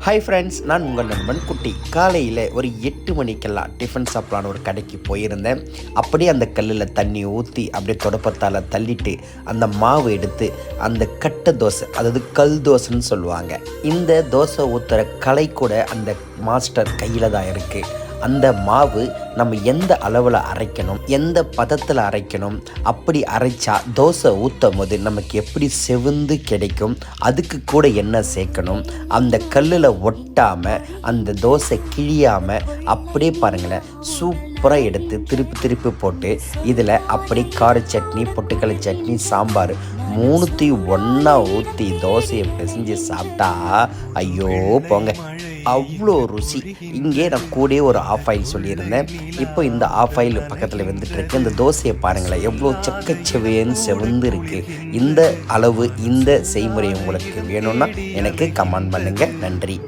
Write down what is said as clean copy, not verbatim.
Hi friends, நான் உங்கள் நண்பன் குட்டி. காலையில் ஒரு 8 மணிக்கெல்லாம் டிஃபன் சாப்பிட்லான்னு ஒரு கடைக்கு போயிருந்தேன். அப்படியே அந்த கல்லில் தண்ணி ஊற்றி அப்படியே தொடப்பத்தால் தள்ளிட்டு அந்த மாவு எடுத்து அந்த கட்டை தோசை, அதாவது கல் தோசைன்னு சொல்லுவாங்க. இந்த தோசை ஊற்றுற கலை கூட அந்த மாஸ்டர் கையில் தான் இருக்குது. அந்த மாவு நம்ம எந்த அளவில் அரைக்கணும், எந்த பதத்தில் அரைக்கணும், அப்படி அரைச்சா தோசை ஊற்றும் போது நமக்கு எப்படி செவந்து கிடைக்கும், அதுக்கு கூட என்ன சேர்க்கணும், அந்த கல்லில் ஒட்டாமல் அந்த தோசை கிழியாமல் அப்படியே பாருங்களேன் சூப்பராக எடுத்து திருப்பி போட்டு இதில் அப்படி கார சட்னி, பொட்டுக்கடலை சட்னி, சாம்பார் மூணுத்தையும் ஒன்றா ஊற்றி தோசையை பிசைஞ்சு சாப்பிட்டா ஐயோ போங்க, அவ்வளோ ருசி. இங்கே நான் கூடயே ஒரு ஆஃப் ஆயில் சொல்லியிருந்தேன். இப்போ இந்த ஆஃப் ஆயில் பக்கத்தில் வந்துட்டுருக்கு. இந்த தோசையை பாருங்களேன் எவ்வளோ செக்கச்செவேன்னு செவந்து இருக்குது. இந்த அளவு, இந்த செய்முறை உங்களுக்கு வேணும்னா எனக்கு கமெண்ட் பண்ணுங்கள். நன்றி.